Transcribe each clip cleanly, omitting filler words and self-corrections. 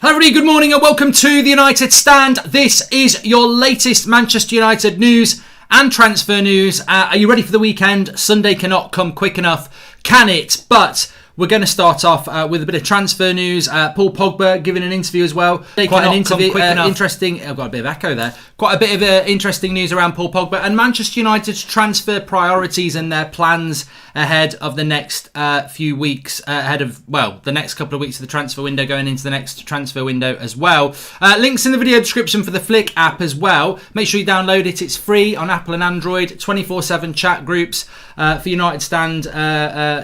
Hello everybody, good morning and welcome to the United Stand. This is your latest Manchester United news and transfer news. Are you ready for the weekend? Sunday cannot come quick enough, can it? But we're going to start off with a bit of transfer news. Paul Pogba giving an interview as well. Quite an interview, interesting. I've got a bit of echo there. Quite a bit of interesting news around Paul Pogba and Manchester United's transfer priorities and their plans ahead of the next few weeks. The next couple of weeks of the transfer window, going into the next transfer window as well. Links in the video description for the Flick app as well. Make sure you download it. It's free on Apple and Android. 24/7 chat groups for United Stand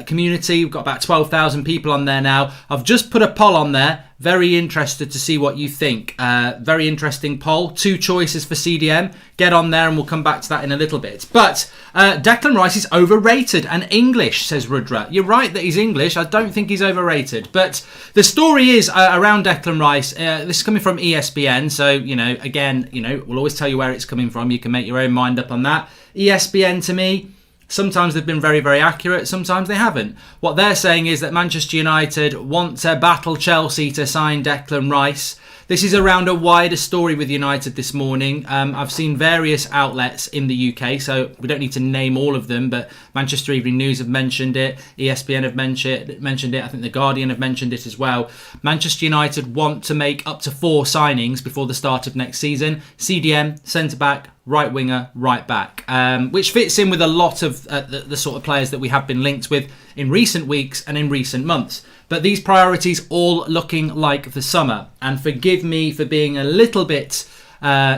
community. We've got about 12,000 people on there now. I've just put a poll on there. Very interested to see what you think. Very interesting poll. 2 choices for CDM. Get on there and we'll come back to that in a little bit. But Declan Rice is overrated and English, says Rudra. You're right that he's English. I don't think he's overrated. But the story is around Declan Rice. This is coming from ESPN. So, we'll always tell you where it's coming from. You can make your own mind up on that. ESPN, to me, sometimes they've been very, very accurate. Sometimes they haven't. What they're saying is that Manchester United want to battle Chelsea to sign Declan Rice. This is around a wider story with United this morning. I've seen various outlets in the UK, so we don't need to name all of them, but Manchester Evening News have mentioned it, ESPN have mentioned it, I think The Guardian have mentioned it as well. Manchester United want to make up to 4 signings before the start of next season. CDM, centre-back, right winger, right back, which fits in with a lot of the sort of players that we have been linked with in recent weeks and in recent months. But these priorities all looking like the summer. And forgive me for being a little bit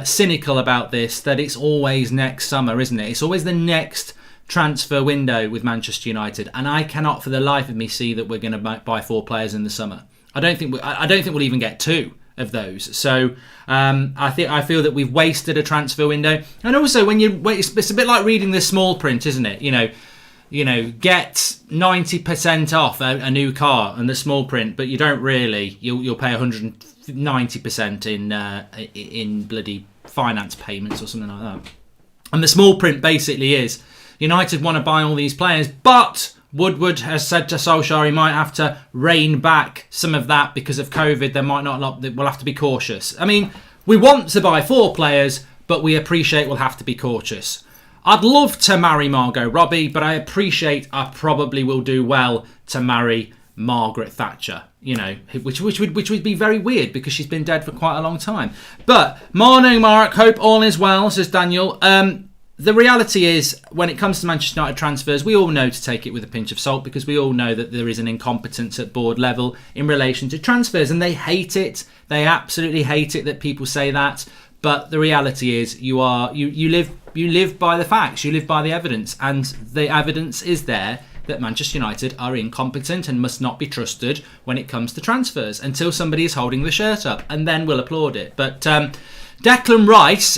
cynical about this, that it's always next summer, isn't it? It's always the next transfer window with Manchester United. And I cannot for the life of me see that we're going to buy 4 players in the summer. I don't think we'll even get 2 of those. So I feel that we've wasted a transfer window. And also, it's a bit like reading the small print, isn't it? Get 90% off a new car and the small print, but you don't really. You'll pay 190% in bloody finance payments or something like that. And the small print basically is United want to buy all these players, but Woodward has said to Solskjaer he might have to rein back some of that because of COVID. We'll have to be cautious. I mean, we want to buy 4 players, but we appreciate we'll have to be cautious. I'd love to marry Margot Robbie, but I appreciate I probably will do well to marry Margaret Thatcher. Which would be very weird because she's been dead for quite a long time. But morning, Mark. Hope all is well, says Daniel. The reality is, when it comes to Manchester United transfers, we all know to take it with a pinch of salt because we all know that there is an incompetence at board level in relation to transfers, and they hate it. They absolutely hate it that people say that. But the reality is, you live by the facts, you live by the evidence, and the evidence is there that Manchester United are incompetent and must not be trusted when it comes to transfers until somebody is holding the shirt up, and then we'll applaud it. But Declan Rice.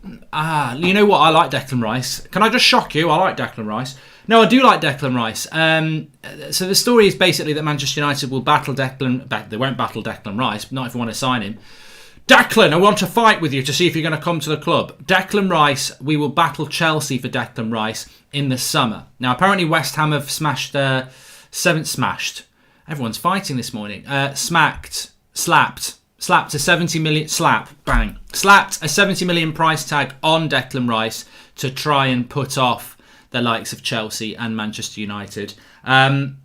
You know what? I like Declan Rice. Can I just shock you? I like Declan Rice. No, I do like Declan Rice. So the story is basically that Manchester United will battle Declan. They won't battle Declan Rice, not if we want to sign him. Declan, I want to fight with you to see if you're going to come to the club. Declan Rice, we will battle Chelsea for Declan Rice in the summer. Now, apparently West Ham have smashed. Everyone's fighting this morning. Slapped a 70 million slapped a 70 million price tag on Declan Rice to try and put off the likes of Chelsea and Manchester United.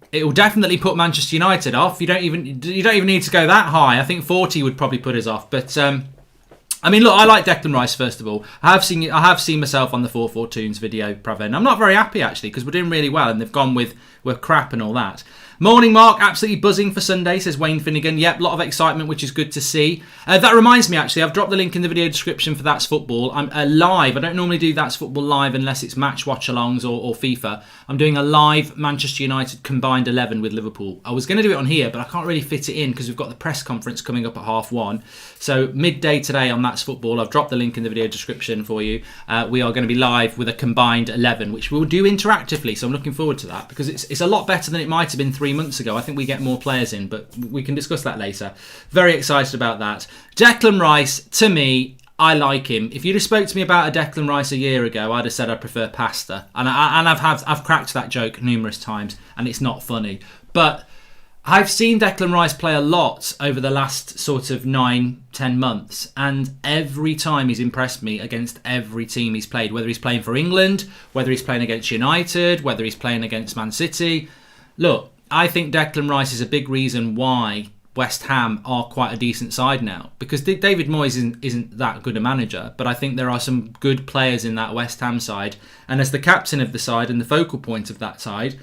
It will definitely put Manchester United off. You don't even need to go that high. I think 40 would probably put us off. But I mean, look, I like Declan Rice first of all. I have seen myself on the 442s video, Praven. I'm not very happy actually because we're doing really well and they've gone with we're crap and all that. Morning, Mark. Absolutely buzzing for Sunday, says Wayne Finnegan. Yep, a lot of excitement, which is good to see. That reminds me, actually, I've dropped the link in the video description for That's Football. I'm live. I don't normally do That's Football live unless it's match watch-alongs or FIFA. I'm doing a live Manchester United combined 11 with Liverpool. I was going to do it on here, but I can't really fit it in because we've got the press conference coming up at 1:30. So midday today on That's Football. I've dropped the link in the video description for you. We are going to be live with a combined 11, which we'll do interactively. So I'm looking forward to that because it's a lot better than it might have been 3 months ago. I think we get more players in, but we can discuss that later. Very excited about that. Declan Rice, to me, I like him. If you'd have spoke to me about a Declan Rice a year ago, I'd have said I prefer pasta, and I've cracked that joke numerous times, and it's not funny. But I've seen Declan Rice play a lot over the last sort of 9-10 months, and every time he's impressed me against every team he's played, whether he's playing for England, whether he's playing against United, whether he's playing against Man City. Look, I think Declan Rice is a big reason why West Ham are quite a decent side now, because David Moyes isn't that good a manager, but I think there are some good players in that West Ham side, and as the captain of the side and the focal point of that side,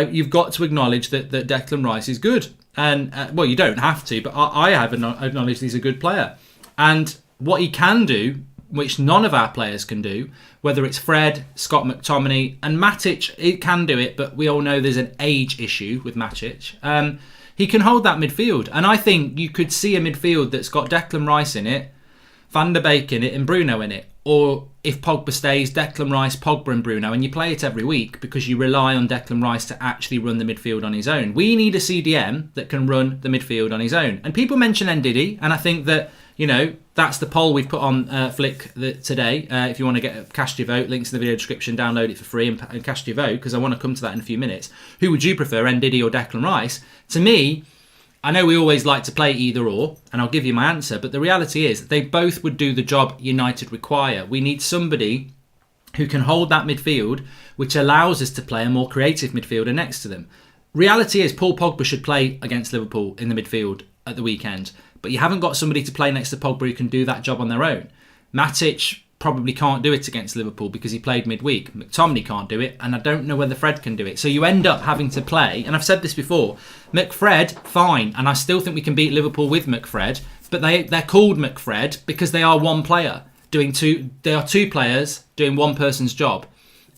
you've got to acknowledge that Declan Rice is good. And, well, you don't have to, but I have acknowledged he's a good player. And what he can do, which none of our players can do, whether it's Fred, Scott McTominay, and Matic, it can do it, but we all know there's an age issue with Matic. He can hold that midfield. And I think you could see a midfield that's got Declan Rice in it, Van der Beek in it, and Bruno in it. Or if Pogba stays, Declan Rice, Pogba and Bruno, and you play it every week because you rely on Declan Rice to actually run the midfield on his own. We need a CDM that can run the midfield on his own. And people mention Ndidi, and I think that, that's the poll we've put on Flick today. If you want to cast your vote, links in the video description, download it for free and cast your vote, because I want to come to that in a few minutes. Who would you prefer, Ndidi or Declan Rice? To me, I know we always like to play either or, and I'll give you my answer, but the reality is they both would do the job United require. We need somebody who can hold that midfield, which allows us to play a more creative midfielder next to them. Reality is Paul Pogba should play against Liverpool in the midfield at the weekend, but you haven't got somebody to play next to Pogba who can do that job on their own. Matic probably can't do it against Liverpool because he played midweek. McTominay can't do it, and I don't know whether Fred can do it. So you end up having to play, and I've said this before, McFred, fine, and I still think we can beat Liverpool with McFred, but they're called McFred because they are one player they are two players doing one person's job.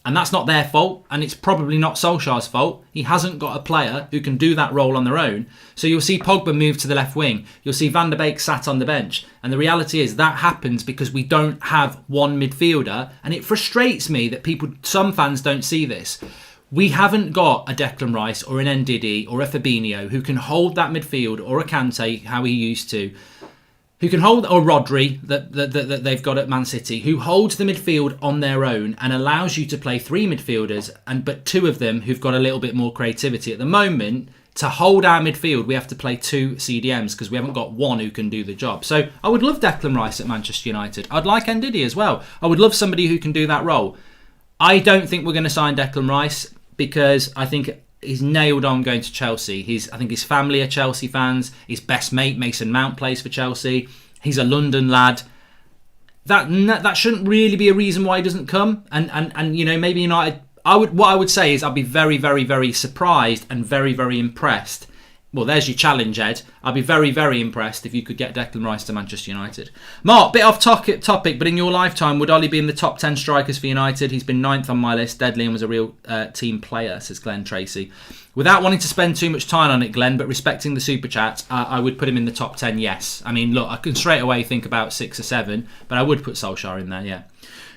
And that's not their fault, and it's probably not Solskjaer's fault. He hasn't got a player who can do that role on their own. So you'll see Pogba move to the left wing. You'll see Van der Beek sat on the bench. And the reality is that happens because we don't have one midfielder. And it frustrates me that some fans don't see this. We haven't got a Declan Rice or an Ndidi or a Fabinho who can hold that midfield, or a Kante, how he used to, who can hold, or Rodri that they've got at Man City, who holds the midfield on their own and allows you to play three midfielders, but two of them who've got a little bit more creativity. At the moment, to hold our midfield, we have to play two CDMs because we haven't got one who can do the job. So I would love Declan Rice at Manchester United. I'd like Ndidi as well. I would love somebody who can do that role. I don't think we're going to sign Declan Rice because I think he's nailed on going to Chelsea. I think his family are Chelsea fans. His best mate, Mason Mount, plays for Chelsea. He's a London lad. That shouldn't really be a reason why he doesn't come. And maybe United. What I would say is I'd be very, very, very surprised and very, very impressed. Well, there's your challenge, Ed. I'd be very, very impressed if you could get Declan Rice to Manchester United. Mark, bit off topic, but in your lifetime, would Ollie be in the top 10 strikers for United? He's been 9th on my list. Deadly and was a real team player, says Glenn Tracy. Without wanting to spend too much time on it, Glenn, but respecting the super chat, I would put him in the top 10, yes. I mean, look, I can straight away think about 6 or 7, but I would put Solskjaer in there, yeah.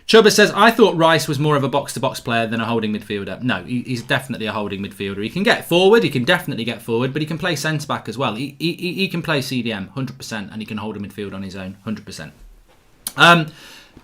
Chubba says, I thought Rice was more of a box-to-box player than a holding midfielder. No, he's definitely a holding midfielder. He can get forward, he can definitely get forward, but he can play centre-back as well. He can play CDM, 100%, and he can hold a midfield on his own, 100%.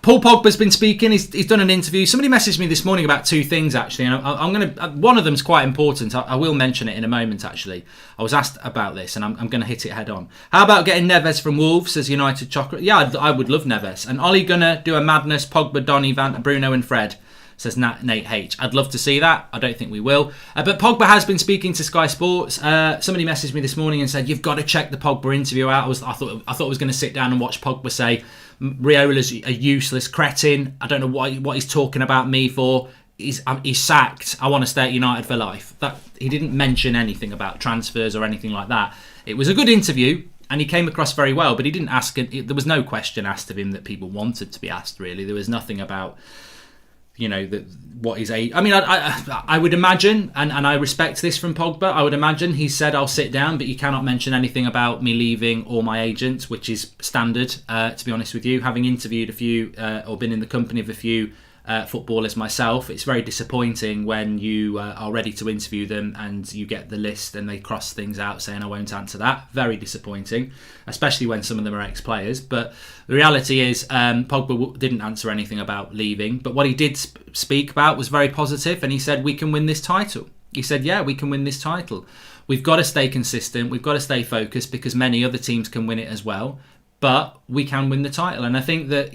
Paul Pogba's been speaking. He's done an interview. Somebody messaged me this morning about 2 things, actually, and I'm going to. One of them's quite important. I will mention it in a moment, actually. I was asked about this, and I'm going to hit it head on. How about getting Neves from Wolves, says United Chocolate? Yeah, I would love Neves. And Ole Gunnar do a madness, Pogba, Donny, Bruno and Fred, says Nate H. I'd love to see that. I don't think we will. But Pogba has been speaking to Sky Sports. Somebody messaged me this morning and said, you've got to check the Pogba interview out. I thought I was going to sit down and watch Pogba say, Riola's a useless cretin. I don't know what he's talking about me for. He's sacked. I want to stay at United for life. That he didn't mention anything about transfers or anything like that. It was a good interview, and he came across very well. But he didn't ask. There was no question asked of him that people wanted to be asked. Really, there was nothing about what his age. I mean, I would imagine, and I respect this from Pogba. I would imagine he said, "I'll sit down," but you cannot mention anything about me leaving or my agents, which is standard. To be honest with you, having interviewed a few or been in the company of a few footballers myself, it's very disappointing when you are ready to interview them and you get the list and they cross things out saying I won't answer that. Very disappointing, especially when some of them are ex-players. But the reality is Pogba didn't answer anything about leaving, but what he did speak about was very positive, and he said we can win this title. He said, yeah, we can win this title. We've got to stay consistent. We've got to stay focused because many other teams can win it as well. But we can win the title. And I think that,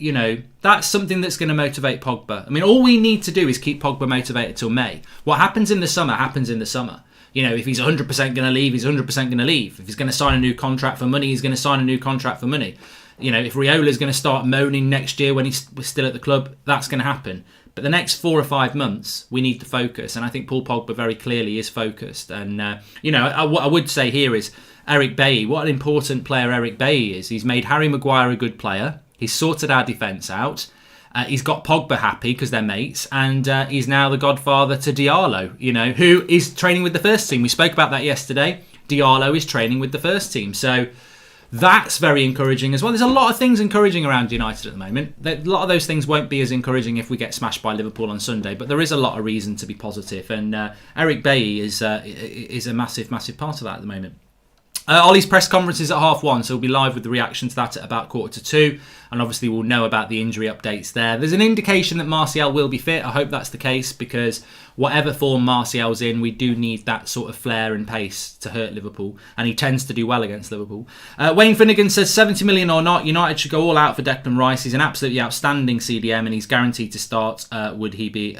that's something that's going to motivate Pogba. I mean, all we need to do is keep Pogba motivated till May. What happens in the summer happens in the summer. If he's 100% going to leave, he's 100% going to leave. If he's going to sign a new contract for money, he's going to sign a new contract for money. If Riola's going to start moaning next year when he's still at the club, that's going to happen. But the next 4 or 5 months, we need to focus. And I think Paul Pogba very clearly is focused. And, what I would say here is Eric Bailly, what an important player Eric Bailly is. He's made Harry Maguire a good player. He's sorted our defence out. He's got Pogba happy because they're mates. And he's now the godfather to Diallo, who is training with the first team. We spoke about that yesterday. Diallo is training with the first team. So that's very encouraging as well. There's a lot of things encouraging around United at the moment. A lot of those things won't be as encouraging if we get smashed by Liverpool on Sunday, but there is a lot of reason to be positive. And Eric Bailly is a massive, massive part of that at the moment. Ollie's press conference is at 1:30, so we'll be live with the reaction to that at about 1:45. And obviously we'll know about the injury updates there. There's an indication that Martial will be fit. I hope that's the case because whatever form Martial's in, we do need that sort of flair and pace to hurt Liverpool. And he tends to do well against Liverpool. Wayne Finnegan says 70 million or not, United should go all out for Declan Rice. He's an absolutely outstanding CDM and he's guaranteed to start. Would he be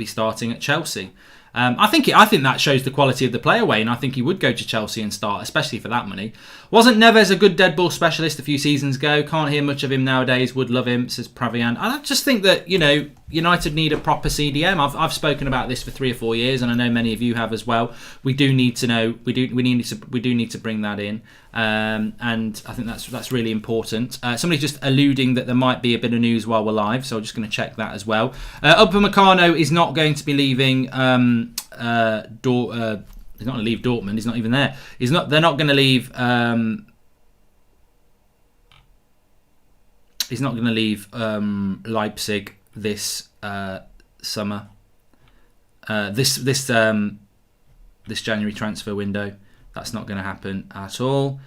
starting at Chelsea? I think that shows the quality of the player, Wayne. I think he would go to Chelsea and start, especially for that money. Wasn't Neves a good dead ball specialist a few seasons ago? Can't hear much of him nowadays. Would love him, says Pravian. I just think that, United need a proper CDM. I've spoken about this for 3 or 4 years, and I know many of you have as well. We do need to know. We do need to bring that in, and I think that's really important. Somebody's just alluding that there might be a bit of news while we're live, so I'm just going to check that as well. Upamecano is not going to be leaving. He's not going to leave Dortmund. He's not even there. They're not going to leave. He's not going to leave Leipzig this summer. This January transfer window. That's not going to happen at all.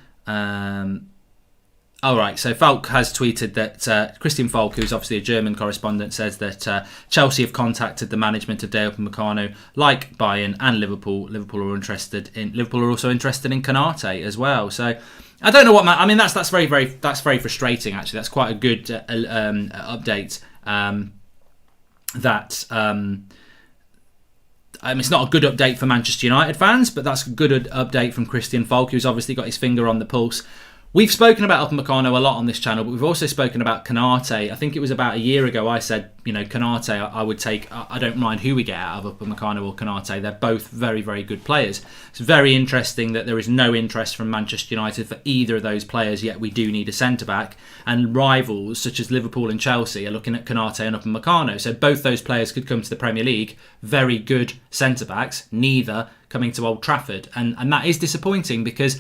All right, so Falk has tweeted that Christian Falk, who's obviously a German correspondent, says that Chelsea have contacted the management of Dayot Upamecano, like Bayern and Liverpool. Liverpool are also interested in Konate as well. So I don't know what that's very frustrating. Actually, that's quite a good update. It's not a good update for Manchester United fans, but that's a good update from Christian Falk, who's obviously got his finger on the pulse. We've spoken about Upamecano a lot on this channel, but we've also spoken about Konate. I think it was about a year ago I said, Konate, I would take. I don't mind who we get out of Upamecano or Konate. They're both very, very good players. It's very interesting that there is no interest from Manchester United for either of those players, yet we do need a centre-back. And rivals such as Liverpool and Chelsea are looking at Konate and Upamecano. So both those players could come to the Premier League. Very good centre-backs, neither coming to Old Trafford. And that is disappointing because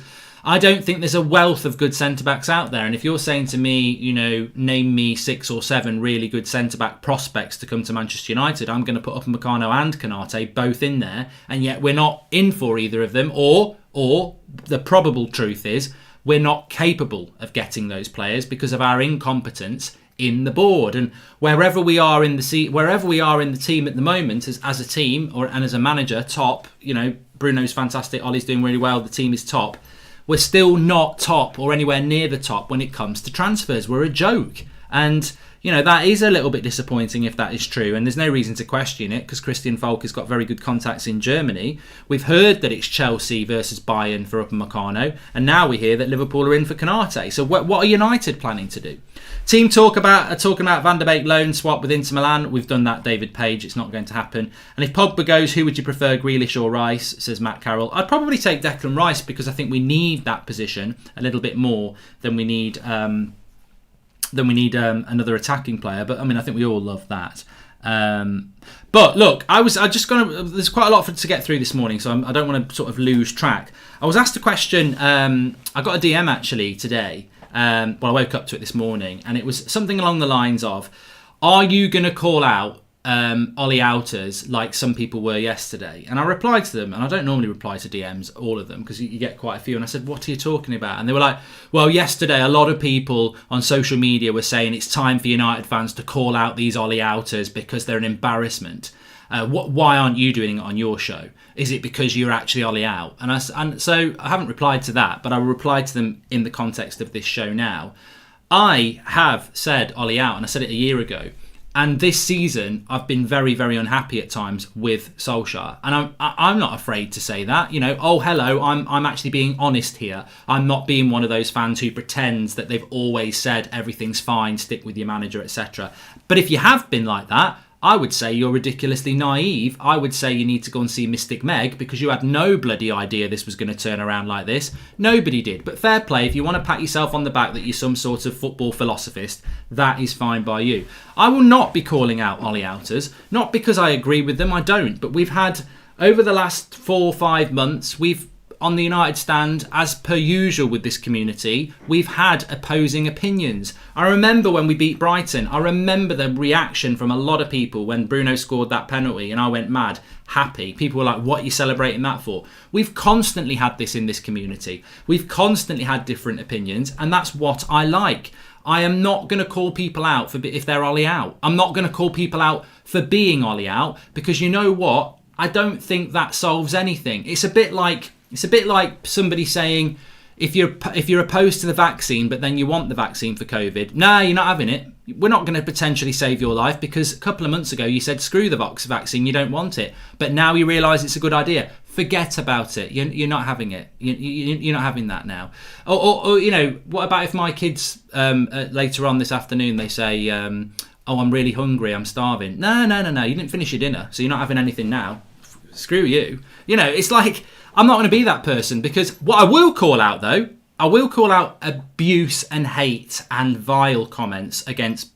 I don't think there's a wealth of good centre-backs out there. And if you're saying to me, name me 6 or 7 really good centre-back prospects to come to Manchester United, I'm going to put Upamecano and Konate both in there. And yet we're not in for either of them. Or the probable truth is we're not capable of getting those players because of our incompetence in the board. And wherever we are in the team at the moment, as a team and as a manager, top, Bruno's fantastic, Ollie's doing really well, the team is top. We're still not top or anywhere near the top when it comes to transfers. We're a joke. And, that is a little bit disappointing if that is true. And there's no reason to question it because Christian Falk has got very good contacts in Germany. We've heard that it's Chelsea versus Bayern for Upamecano. And now we hear that Liverpool are in for Konate. So what are United planning to do? Team talking about Van der Beek loan swap with Inter Milan. We've done that, David Page. It's not going to happen. And if Pogba goes, who would you prefer, Grealish or Rice? Says Matt Carroll. I'd probably take Declan Rice because I think we need that position a little bit more than we need another attacking player. But I think we all love that. But look, there's quite a lot to get through this morning, so I don't want to sort of lose track. I was asked a question. I got a DM actually today. I woke up to it this morning, and it was something along the lines of, are you going to call out Ollie Outers like some people were yesterday? And I replied to them, and I don't normally reply to DMs, all of them, because you get quite a few. And I said, what are you talking about? And they were like, well, yesterday a lot of people on social media were saying it's time for United fans to call out these Ollie Outers because they're an embarrassment. Why aren't you doing it on your show? Is it because you're actually Ollie out? And so I haven't replied to that, but I will reply to them in the context of this show now. I have said Ollie out, and I said it a year ago. And this season, I've been very, very unhappy at times with Solskjaer. And I'm not afraid to say that. Oh, hello, I'm actually being honest here. I'm not being one of those fans who pretends that they've always said everything's fine, stick with your manager, etc. But if you have been like that, I would say you're ridiculously naive. I would say you need to go and see Mystic Meg, because you had no bloody idea this was going to turn around like this. Nobody did. But fair play, if you want to pat yourself on the back that you're some sort of football philosophist, that is fine by you. I will not be calling out Ollie outers, not because I agree with them, I don't. But we've had, over the last 4 or 5 months, on the United Stand, as per usual with this community, we've had opposing opinions. I remember when we beat Brighton, I remember the reaction from a lot of people when Bruno scored that penalty and I went mad, happy. People were like, what are you celebrating that for? We've constantly had this in this community. We've constantly had different opinions, and that's what I like. I am not going to call people out if they're Ollie out. I'm not going to call people out for being Ollie out, because you know what? I don't think that solves anything. It's a bit like somebody saying, if you're opposed to the vaccine, but then you want the vaccine for COVID, no, you're not having it. We're not going to potentially save your life, because a couple of months ago you said screw the vaccine, you don't want it, but now you realise it's a good idea. Forget about it. You're not having it. You're not having that now. Or what about if my kids later on this afternoon they say, oh, I'm really hungry, I'm starving. No, you didn't finish your dinner, so you're not having anything now. Screw you. It's like, I'm not going to be that person, because what I will call out, though, I will call out abuse and hate and vile comments against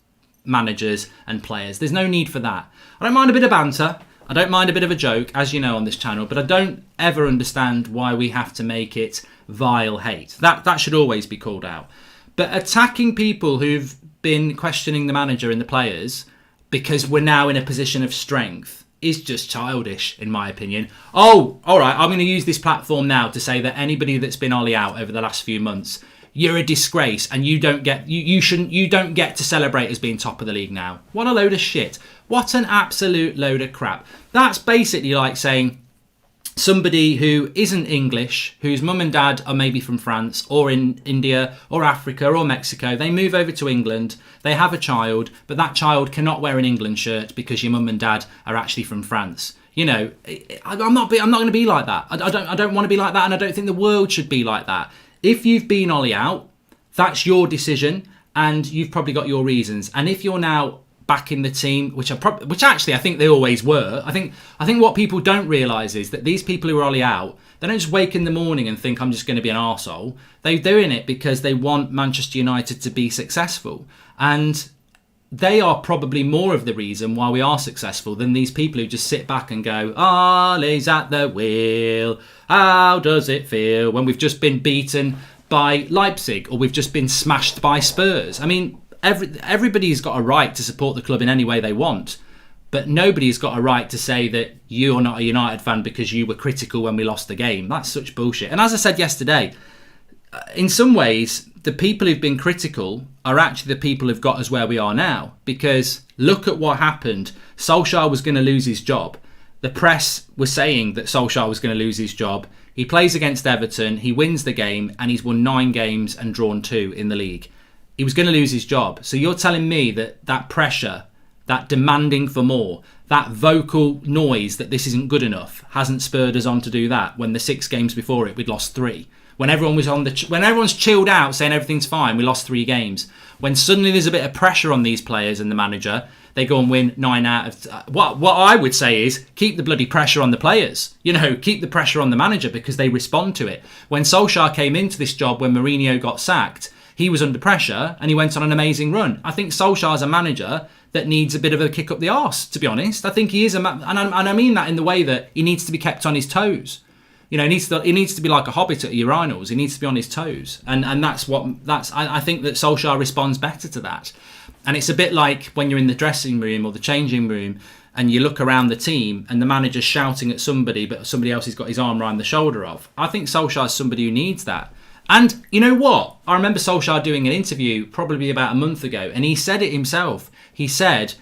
managers and players. There's no need for that. I don't mind a bit of banter. I don't mind a bit of a joke, as you know, on this channel, but I don't ever understand why we have to make it vile hate. That should always be called out. But attacking people who've been questioning the manager and the players because we're now in a position of strength is just childish, in my opinion. Oh, all right, I'm going to use this platform now to say that anybody that's been Ollie out over the last few months, you're a disgrace, and you don't get to celebrate as being top of the league now. What a load of shit. What an absolute load of crap. That's basically like saying somebody who isn't English, whose mum and dad are maybe from France or in India or Africa or Mexico, they move over to England, they have a child, but that child cannot wear an England shirt because your mum and dad are actually from France. I'm not going to be like that. I don't want to be like that, and I don't think the world should be like that. If you've been Ollie out, that's your decision, and you've probably got your reasons. And if you're now back in the team, which actually I think they always were. I think what people don't realise is that these people who are Ollie out, they don't just wake in the morning and think I'm just going to be an arsehole. They're doing it because they want Manchester United to be successful. And they are probably more of the reason why we are successful than these people who just sit back and go, Ollie's at the wheel, how does it feel, when we've just been beaten by Leipzig or we've just been smashed by Spurs. I mean, everybody's got a right to support the club in any way they want, but nobody's got a right to say that you're not a United fan because you were critical when we lost the game. That's such bullshit. And as I said yesterday, in some ways, the people who've been critical are actually the people who've got us where we are now, because look at what happened. Solskjaer was going to lose his job. The press was saying that Solskjaer was going to lose his job. He plays against Everton, he wins the game, and he's won 9 games and drawn 2 in the league. He was going to lose his job. So you're telling me that pressure, that demanding for more, that vocal noise that this isn't good enough hasn't spurred us on to do that, when the 6 games before it we'd lost 3. When everyone's chilled out saying everything's fine, we lost 3 games. When suddenly there's a bit of pressure on these players and the manager, they go and win 9 out of... What I would say is keep the bloody pressure on the players. Keep the pressure on the manager, because they respond to it. When Solskjaer came into this job, when Mourinho got sacked, he was under pressure and he went on an amazing run. I think Solskjaer's a manager that needs a bit of a kick up the arse, to be honest. I think he is and I mean that in the way that he needs to be kept on his toes. He needs to be like a hobbit at urinals. He needs to be on his toes, and I think that Solskjaer responds better to that. And it's a bit like when you're in the dressing room or the changing room and you look around the team and the manager's shouting at somebody, but somebody else has got his arm around the shoulder of. I think Solskjaer's somebody who needs that. And you know what? I remember Solskjaer doing an interview probably about a month ago, and he said it himself. He said,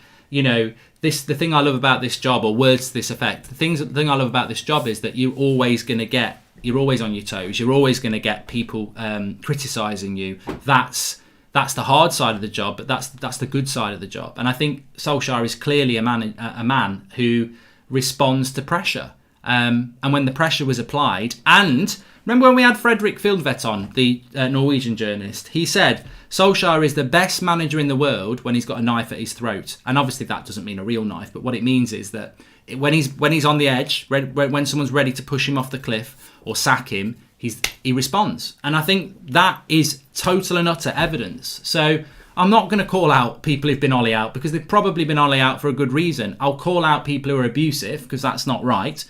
the thing I love about this job, or words to this effect, the thing I love about this job is that you're always on your toes. You're always going to get people criticising you. That's the hard side of the job, but that's the good side of the job. And I think Solskjaer is clearly a man who responds to pressure. And when the pressure was applied, and remember when we had Fredrik Fieldvet on, the Norwegian journalist, he said Solskjaer is the best manager in the world when he's got a knife at his throat. And obviously that doesn't mean a real knife, but what it means is that when he's on the edge, when someone's ready to push him off the cliff or sack him, he responds. And I think that is total and utter evidence. So I'm not going to call out people who've been Ollie out, because they've probably been Ollie out for a good reason. I'll call out people who are abusive, because that's not right.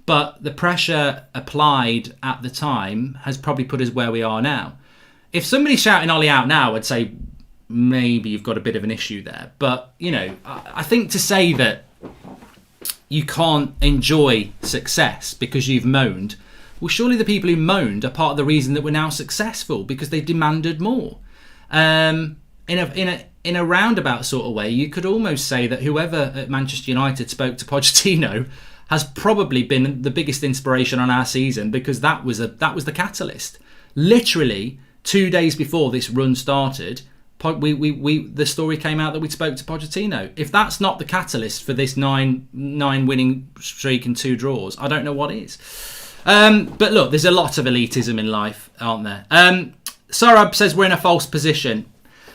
But the pressure applied at the time has probably put us where we are now. If somebody's shouting Ollie out now, I'd say maybe you've got a bit of an issue there. But, I think to say that you can't enjoy success because you've moaned, well, surely the people who moaned are part of the reason that we're now successful, because they demanded more. In a roundabout sort of way, you could almost say that whoever at Manchester United spoke to Pochettino has probably been the biggest inspiration on our season, because that was the catalyst. Literally 2 days before this run started, the story came out that we spoke to Pochettino. If that's not the catalyst for this nine winning streak and 2 draws, I don't know what is. But look, there's a lot of elitism in life, aren't there? Sarab says we're in a false position.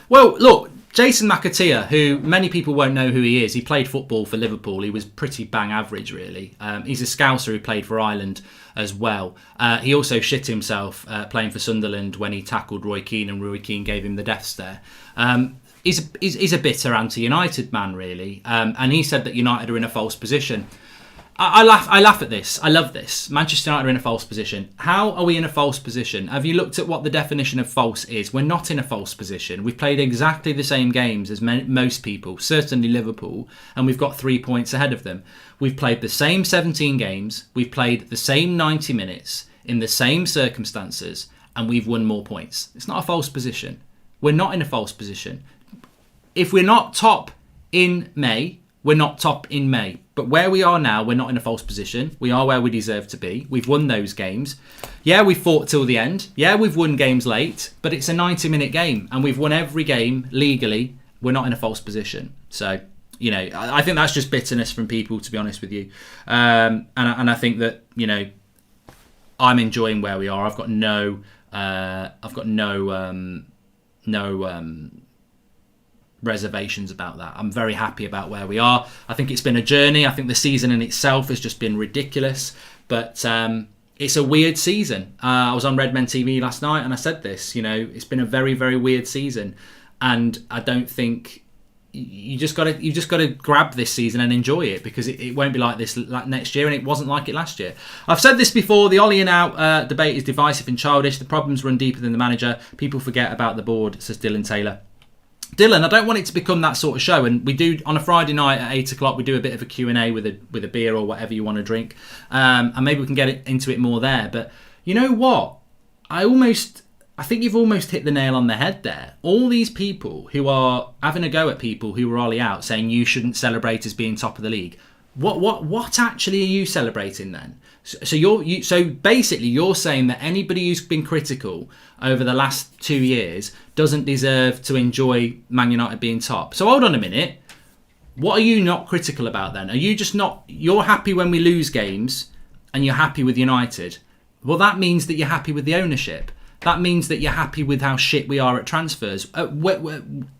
Well, look, Jason McAteer, who many people won't know who he is, he played football for Liverpool. He was pretty bang average, really. He's a Scouser who played for Ireland as well. He also shit himself playing for Sunderland when he tackled Roy Keane, and Roy Keane gave him the death stare. He's a bitter anti-United man, really. And he said that United are in a false position. I laugh at this. I love this. Manchester United are in a false position. How are we in a false position? Have you looked at what the definition of false is? We're not in a false position. We've played exactly the same games as most people, certainly Liverpool, and we've got 3 points ahead of them. We've played the same 17 games. We've played the same 90 minutes in the same circumstances, and we've won more points. It's not a false position. We're not in a false position. If we're not top in May, we're not top in May. But where we are now, we're not in a false position. We are where we deserve to be. We've won those games. Yeah, we fought till the end. Yeah, we've won games late. But it's a 90-minute game. And we've won every game legally. We're not in a false position. So, I think that's just bitterness from people, to be honest with you. And I think that, I'm enjoying where we are. I've got no reservations about that. I'm very happy about where we are. I think it's been a journey. I think the season in itself has just been ridiculous, but it's a weird season. I was on Redmen TV last night and I said this, it's been a very, very weird season, and I don't think you just got to grab this season and enjoy it, because it won't be like this next year, and it wasn't like it last year. I've said this before, the Ollie and out debate is divisive and childish. The problems run deeper than the manager. People forget about the board, says Dylan Taylor. Dylan, I don't want it to become that sort of show, and we do on a Friday night at 8 o'clock. We do a bit of a Q&A with a beer or whatever you want to drink, and maybe we can get into it more there. But you know what? I think you've almost hit the nail on the head there. All these people who are having a go at people who were Ollie out, saying you shouldn't celebrate as being top of the league. What actually are you celebrating then? So basically you're saying that anybody who's been critical over the last 2 years doesn't deserve to enjoy Man United being top. So hold on a minute. What are you not critical about then? Are you just not... You're happy when we lose games and you're happy with United. Well, that means that you're happy with the ownership. That means that you're happy with how shit we are at transfers.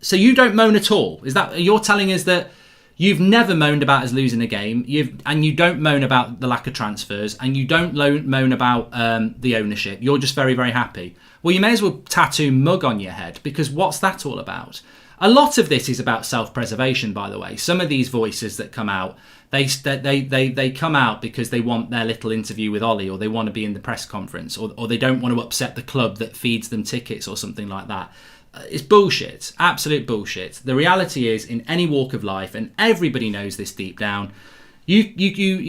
So you don't moan at all. You're telling us that you've never moaned about us losing a game, and you don't moan about the lack of transfers, and you don't moan about the ownership. You're just very, very happy. Well, you may as well tattoo mug on your head, because what's that all about? A lot of this is about self-preservation, by the way. Some of these voices that come out, they come out because they want their little interview with Ollie, or they want to be in the press conference, or they don't want to upset the club that feeds them tickets or something like that. It's bullshit, absolute bullshit. The reality is, in any walk of life, and everybody knows this deep down, you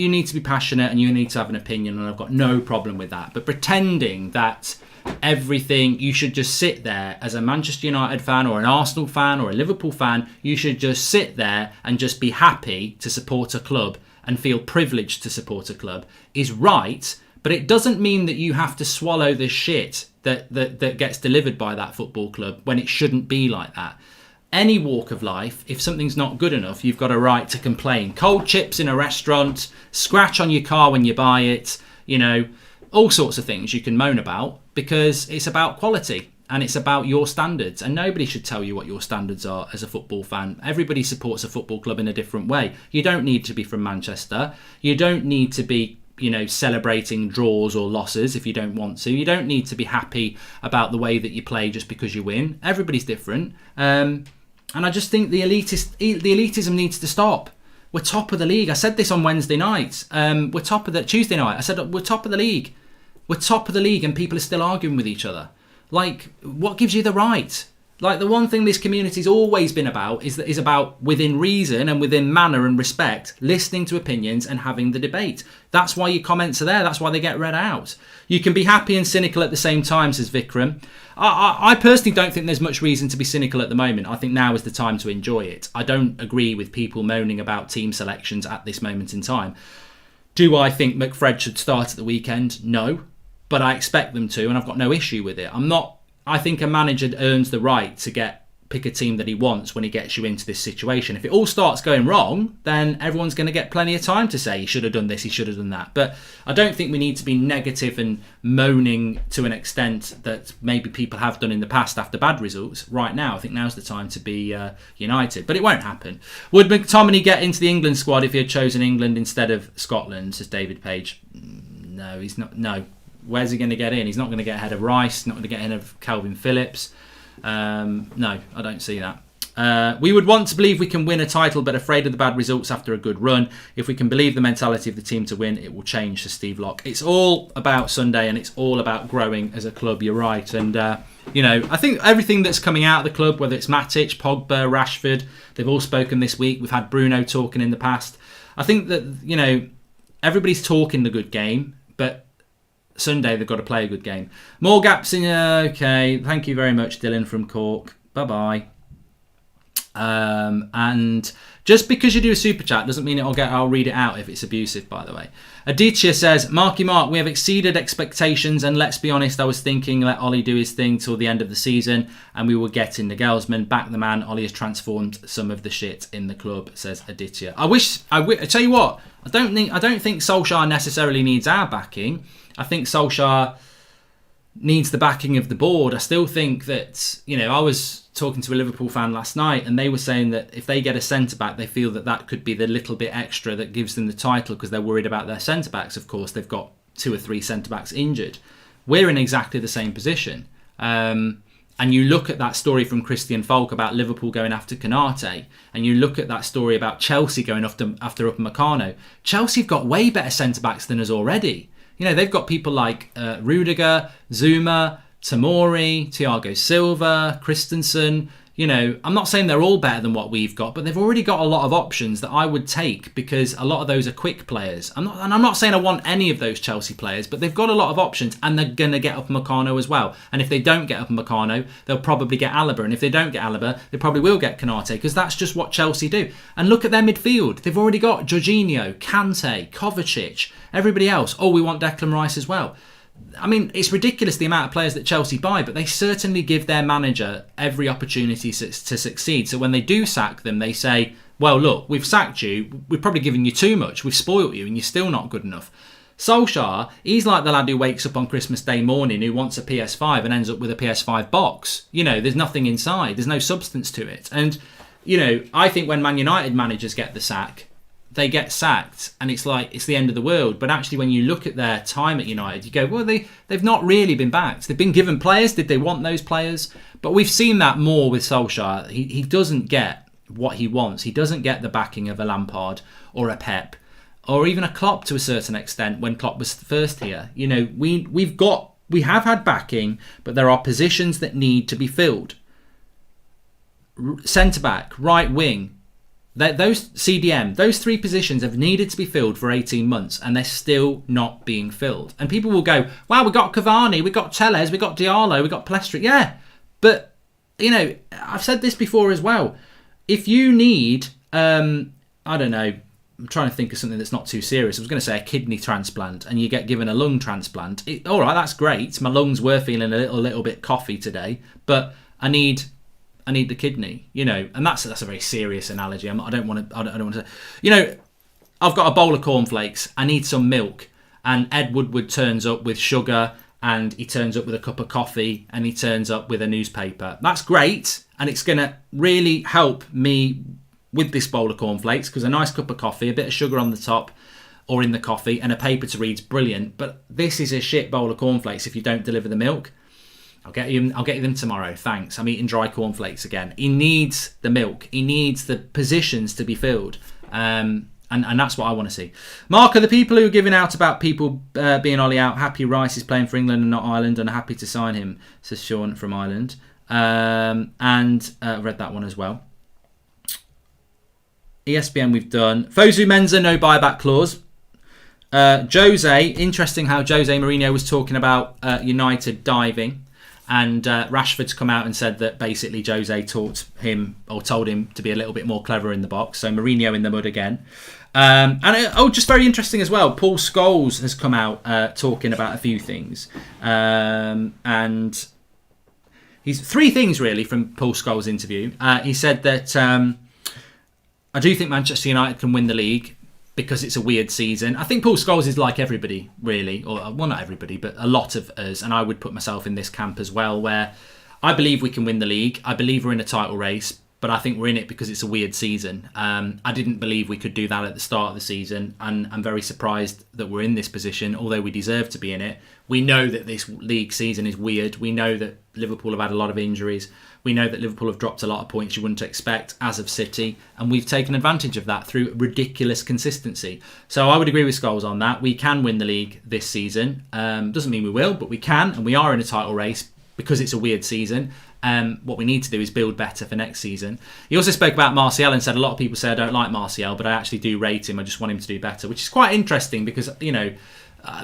need to be passionate and you need to have an opinion, and I've got no problem with that. But pretending that everything. You should just sit there as a Manchester United fan or an Arsenal fan or a Liverpool fan. You should just sit there and just be happy to support a club and feel privileged to support a club is right. But it doesn't mean that you have to swallow the shit that gets delivered by that football club when it shouldn't be like that. Any walk of life, if something's not good enough, you've got a right to complain. Cold chips in a restaurant, scratch on your car when you buy it, all sorts of things you can moan about because it's about quality and it's about your standards. And nobody should tell you what your standards are as a football fan. Everybody supports a football club in a different way. You don't need to be from Manchester. You don't need to be celebrating draws or losses if you don't want to. You don't need to be happy about the way that you play just because you win. Everybody's different. And I just think the elitism needs to stop. We're top of the league. I said this on Wednesday night. We're top of the Tuesday night. I said we're top of the league. We're top of the league, and people are still arguing with each other. Like, what gives you the right? Like, the one thing this community's always been about is about within reason and within manner and respect, listening to opinions and having the debate. That's why your comments are there. That's why they get read out. You can be happy and cynical at the same time, says Vikram. I personally don't think there's much reason to be cynical at the moment. I think now is the time to enjoy it. I don't agree with people moaning about team selections at this moment in time. Do I think McFred should start at the weekend? No. But I expect them to, and I've got no issue with it. I think a manager earns the right to pick a team that he wants when he gets you into this situation. If it all starts going wrong, then everyone's going to get plenty of time to say he should have done this, he should have done that. But I don't think we need to be negative and moaning to an extent that maybe people have done in the past after bad results. Right now, I think now's the time to be united. But it won't happen. Would McTominay get into the England squad if he had chosen England instead of Scotland, says David Page? No, he's not. No. Where's he going to get in? He's not going to get ahead of Rice, not going to get ahead of Calvin Phillips. No, I don't see that. We would want to believe we can win a title, but afraid of the bad results after a good run. If we can believe the mentality of the team to win, it will change, says Steve Locke. It's all about Sunday and it's all about growing as a club, you're right. And, I think everything that's coming out of the club, whether it's Matic, Pogba, Rashford, they've all spoken this week. We've had Bruno talking in the past. I think that, everybody's talking the good game, but Sunday they've got to play a good game. More gaps in. Okay, thank you very much, Dylan from Cork. Bye bye. And just because you do a super chat doesn't mean I'll read it out if it's abusive. By the way, Aditya says, Marky Mark, we have exceeded expectations, and let's be honest, I was thinking let Ollie do his thing till the end of the season, and we will get in Nagelsmann. Back the man. Ollie has transformed some of the shit in the club, says Aditya. I tell you what, I don't think Solskjaer necessarily needs our backing. I think Solskjaer needs the backing of the board. I still think that, I was talking to a Liverpool fan last night and they were saying that if they get a centre-back, they feel that could be the little bit extra that gives them the title because they're worried about their centre-backs. Of course, they've got 2 or 3 centre-backs injured. We're in exactly the same position. And you look at that story from Christian Falk about Liverpool going after Konate, and you look at that story about Chelsea going after Upamecano. Chelsea have got way better centre-backs than us already. They've got people like Rudiger, Zuma, Tomori, Thiago Silva, Christensen. I'm not saying they're all better than what we've got, but they've already got a lot of options that I would take because a lot of those are quick players. I'm not saying I want any of those Chelsea players, but they've got a lot of options and they're going to get Upamecano as well. And if they don't get Upamecano, they'll probably get Alaba. And if they don't get Alaba, they probably will get Konate because that's just what Chelsea do. And look at their midfield. They've already got Jorginho, Kante, Kovacic, everybody else. Oh, we want Declan Rice as well. I mean, it's ridiculous the amount of players that Chelsea buy, but they certainly give their manager every opportunity to succeed. So when they do sack them, they say, well, look, we've sacked you. We've probably given you too much. We've spoilt you and you're still not good enough. Solskjaer, he's like the lad who wakes up on Christmas Day morning who wants a PS5 and ends up with a PS5 box. There's nothing inside. There's no substance to it. And, I think when Man United managers get the sack, they get sacked and it's like it's the end of the world. But actually when you look at their time at United, you go, well, they've not really been backed. They've been given players. Did they want those players? But we've seen that more with Solskjaer. He doesn't get what he wants. He doesn't get the backing of a Lampard or a Pep or even a Klopp to a certain extent when Klopp was first here. We have had backing, but there are positions that need to be filled. Centre back, right wing. those CDM, those 3 positions have needed to be filled for 18 months and they're still not being filled. And people will go, wow, we got Cavani, we got Telles, we got Diallo, we got Pellistri. Yeah, but, I've said this before as well. If you need, I don't know, I'm trying to think of something that's not too serious. I was going to say a kidney transplant and you get given a lung transplant. All right, that's great. My lungs were feeling a little bit coffee today, but I need the kidney, and that's a very serious analogy. I don't want to, I've got a bowl of cornflakes. I need some milk, and Ed Woodward turns up with sugar, and he turns up with a cup of coffee, and he turns up with a newspaper. That's great, and it's going to really help me with this bowl of cornflakes because a nice cup of coffee, a bit of sugar on the top or in the coffee, and a paper to read's brilliant. But this is a shit bowl of cornflakes if you don't deliver the milk. I'll get you them tomorrow. Thanks. I'm eating dry cornflakes again. He needs the milk. He needs the positions to be filled. And that's what I want to see. Mark, are the people who are giving out about people being Ollie out happy Rice is playing for England and not Ireland and are happy to sign him, says Sean from Ireland. And read that one as well. ESPN we've done. Fosu Mensah, no buyback clause. Jose, interesting how Jose Mourinho was talking about United diving. And Rashford's come out and said that basically Jose taught him or told him to be a little bit more clever in the box. So Mourinho in the mud again. Just very interesting as well. Paul Scholes has come out talking about a few things. And he's 3 things really from Paul Scholes' interview. He said that I do think Manchester United can win the league because it's a weird season. I think Paul Scholes is like everybody, really. Or, well, not everybody, but a lot of us. And I would put myself in this camp as well, where I believe we can win the league. I believe we're in a title race, but I think we're in it because it's a weird season. I didn't believe we could do that at the start of the season. And I'm very surprised that we're in this position, although we deserve to be in it. We know that this league season is weird. We know that Liverpool have had a lot of injuries. We know that Liverpool have dropped a lot of points you wouldn't expect, as of City, and we've taken advantage of that through ridiculous consistency. So I would agree with Scholes on that. We can win the league this season. Doesn't mean we will, but we can, and we are in a title race because it's a weird season. What we need to do is build better for next season. He also spoke about Martial and said a lot of people say I don't like Martial, but I actually do rate him. I just want him to do better, which is quite interesting because,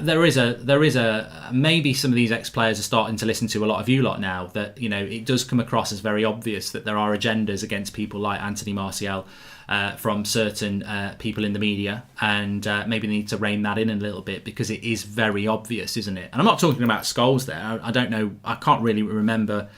there is a maybe some of these ex-players are starting to listen to a lot of you lot now that, it does come across as very obvious that there are agendas against people like Anthony Martial from certain people in the media, and maybe they need to rein that in a little bit because it is very obvious, isn't it? And I'm not talking about Scholes there. I don't know. I can't really remember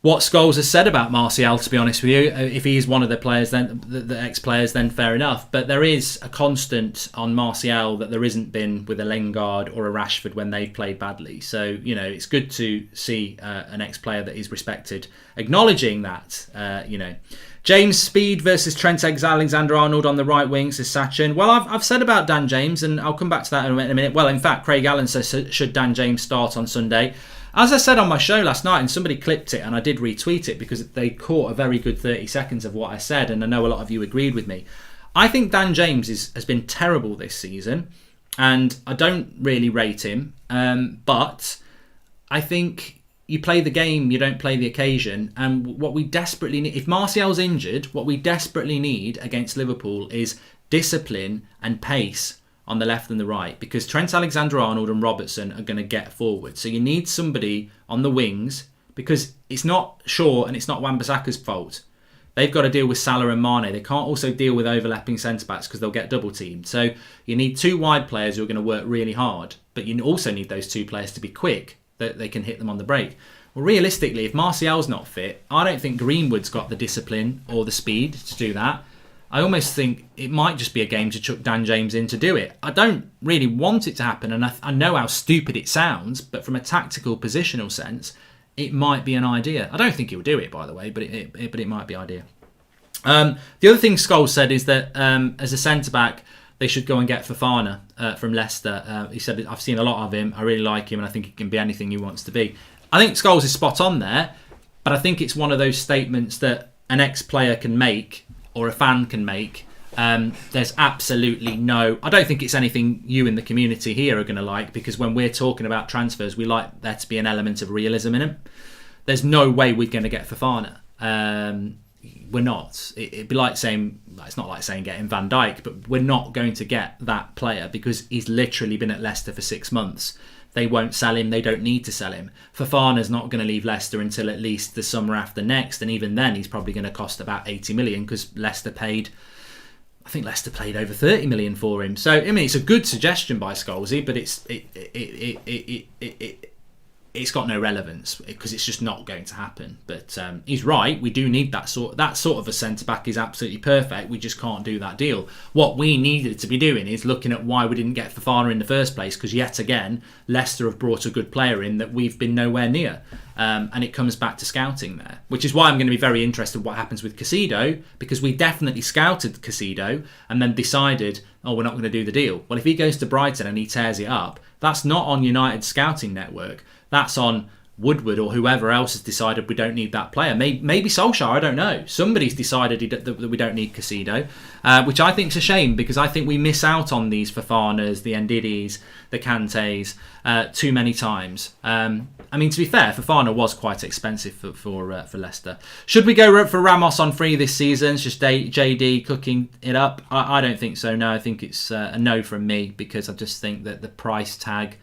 what Scholes has said about Martial, to be honest with you. If he is one of the players, then the ex-players, then fair enough. But there is a constant on Martial that there isn't been with a Lingard or a Rashford when they've played badly. So, it's good to see an ex-player that is respected acknowledging that, James Speed versus Trent Alexander-Arnold on the right wing, says Sachin. Well, I've said about Dan James, and I'll come back to that in a minute. Well, in fact, Craig Allen says, should Dan James start on Sunday? As I said on my show last night, and somebody clipped it and I did retweet it because they caught a very good 30 seconds of what I said, and I know a lot of you agreed with me. I think Dan James has been terrible this season, and I don't really rate him, but I think you play the game, you don't play the occasion, and what we desperately need, if Martial's injured, what we desperately need against Liverpool is discipline and pace on the left and the right, because Trent Alexander-Arnold and Robertson are going to get forward. So you need somebody on the wings, because it's not Shaw and it's not Wan-Bissaka's fault. They've got to deal with Salah and Mane. They can't also deal with overlapping centre-backs because they'll get double-teamed. So you need 2 wide players who are going to work really hard, but you also need those 2 players to be quick, that they can hit them on the break. Well, realistically, if Martial's not fit, I don't think Greenwood's got the discipline or the speed to do that. I almost think it might just be a game to chuck Dan James in to do it. I don't really want it to happen, and I know how stupid it sounds, but from a tactical, positional sense, it might be an idea. I don't think he'll do it, by the way, but it might be an idea. The other thing Scholes said is that as a centre-back, they should go and get Fofana from Leicester. He said, I've seen a lot of him, I really like him, and I think he can be anything he wants to be. I think Scholes is spot on there, but I think it's one of those statements that an ex-player can make or a fan can make. There's absolutely no... I don't think it's anything you in the community here are going to like, because when we're talking about transfers, we like there to be an element of realism in them. There's no way we're going to get Fofana. we're not. It'd be like saying, it's not like saying getting Van Dijk, but we're not going to get that player because he's literally been at Leicester for 6 months. They won't sell him. They don't need to sell him. Fofana's not going to leave Leicester until at least the summer after next. And even then, he's probably going to cost about 80 million because Leicester paid over 30 million for him. So, I mean, it's a good suggestion by Scholesy, but it's got no relevance because it's just not going to happen. But he's right. We do need that sort of a centre-back is absolutely perfect. We just can't do that deal. What we needed to be doing is looking at why we didn't get Fofana in the first place, because yet again, Leicester have brought a good player in that we've been nowhere near. And it comes back to scouting there, which is why I'm going to be very interested in what happens with Caicedo, because we definitely scouted Caicedo and then decided, oh, we're not going to do the deal. Well, if he goes to Brighton and he tears it up, that's not on United's scouting network. That's on Woodward or whoever else has decided we don't need that player. Maybe Solskjaer, I don't know. Somebody's decided that we don't need Caicedo, which I think is a shame because I think we miss out on these Fofanas, the Ndidis, the Kantes too many times. I mean, to be fair, Fofana was quite expensive for Leicester. Should we go for Ramos on free this season? It's just JD cooking it up? I don't think so, no. I think it's a no from me because I just think that the price tag,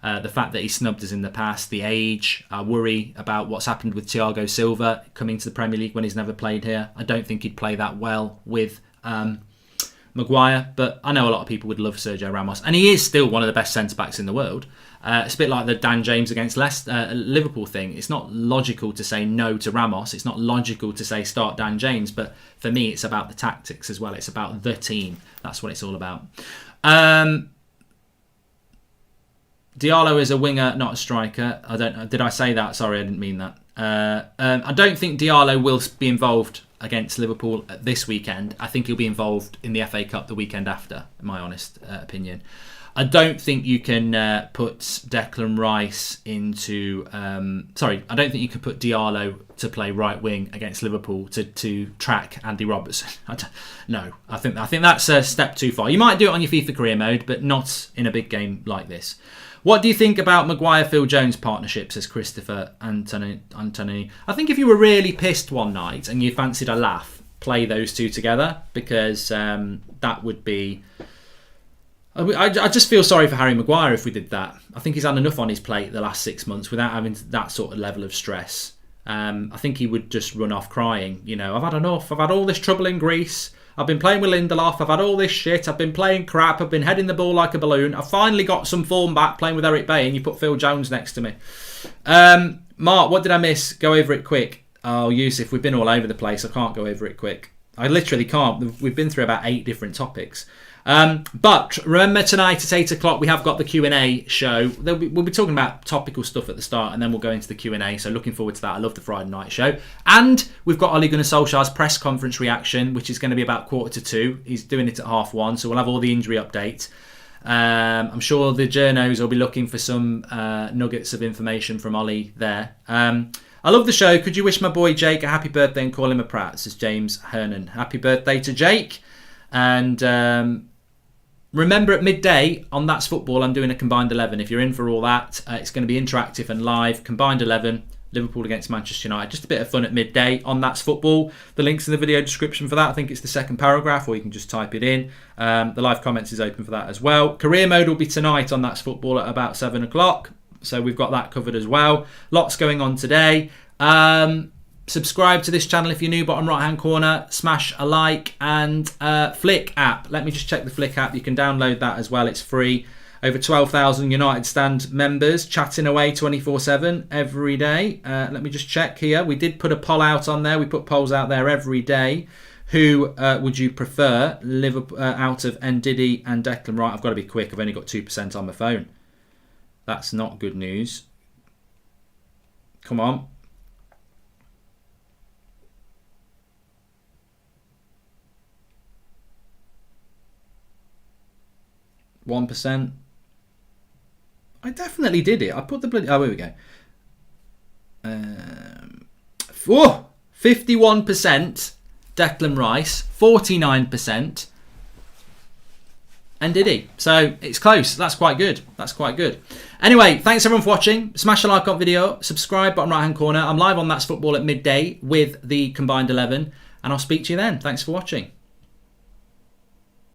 the fact that he snubbed us in the past, the age, I worry about what's happened with Thiago Silva coming to the Premier League when he's never played here. I don't think he'd play that well with Maguire, but I know a lot of people would love Sergio Ramos, and he is still one of the best centre-backs in the world. It's a bit like the Dan James against Liverpool thing. It's not logical to say no to Ramos. It's not logical to say start Dan James, but for me, it's about the tactics as well. It's about the team. That's what it's all about. Diallo is a winger, not a striker. I don't know. Did I say that? Sorry, I didn't mean that. I don't think Diallo will be involved against Liverpool this weekend. I think he'll be involved in the FA Cup the weekend after, in my honest opinion. I don't think you can put Declan Rice into... I don't think you can put Diallo to play right wing against Liverpool to track Andy Robertson. No, I think that's a step too far. You might do it on your FIFA career mode, but not in a big game like this. What do you think about Maguire-Phil Jones partnership, says Christopher Anthony. I think if you were really pissed one night and you fancied a laugh, play those two together, because that would be... I just feel sorry for Harry Maguire if we did that. I think he's had enough on his plate the last 6 months without having that sort of level of stress. I think he would just run off crying. You know, I've had enough. I've had all this trouble in Greece. I've been playing with Lindelof. I've had all this shit. I've been playing crap. I've been heading the ball like a balloon. I finally got some form back playing with Eric Bailly, and you put Phil Jones next to me. Mark, what did I miss? Go over it quick. Oh, Yusuf, we've been all over the place. I can't go over it quick. I literally can't. We've been through about 8 different topics. But remember, tonight at 8 o'clock we have got the Q&A show. We'll be talking about topical stuff at the start, and then we'll go into the Q&A, so looking forward to that. I love the Friday night show. And we've got Ole Gunnar Solskjaer's press conference reaction, which is going to be about 1:45. He's doing it at 1:30, so we'll have all the injury updates. I'm sure the journos will be looking for some nuggets of information from Ollie there. I love the show. Could you wish my boy Jake a happy birthday and call him a prat? Says James Hernan. Happy birthday to Jake. And remember, at midday on That's Football, I'm doing a combined 11. If you're in for all that, it's going to be interactive and live. Combined 11, Liverpool against Manchester United. Just a bit of fun at midday on That's Football. The link's in the video description for that. I think it's the second paragraph, or you can just type it in. The live comments is open for that as well. Career mode will be tonight on That's Football at about 7 o'clock. So we've got that covered as well. Lots going on today. Subscribe to this channel if you're new, bottom right hand corner, smash a like, and Flick app. Let me just check the Flick app. You can download that as well. It's free. Over 12,000 United Stand members chatting away 24/7 every day. Let me just check here. We did put a poll out on there. We put polls out there every day. Who would you prefer Liverpool out of Ndidi and Declan Rice? I've got to be quick. I've only got 2% on my phone. That's not good news. Come on. %. I definitely did it. I put the bloody... Oh, here we go. 51% Declan Rice, 49% Ndidi. So it's close. That's quite good. Anyway, thanks everyone for watching. Smash a like on video. Subscribe, bottom right hand corner. I'm live on That's Football at midday with the combined 11. and I'll speak to you then. Thanks for watching.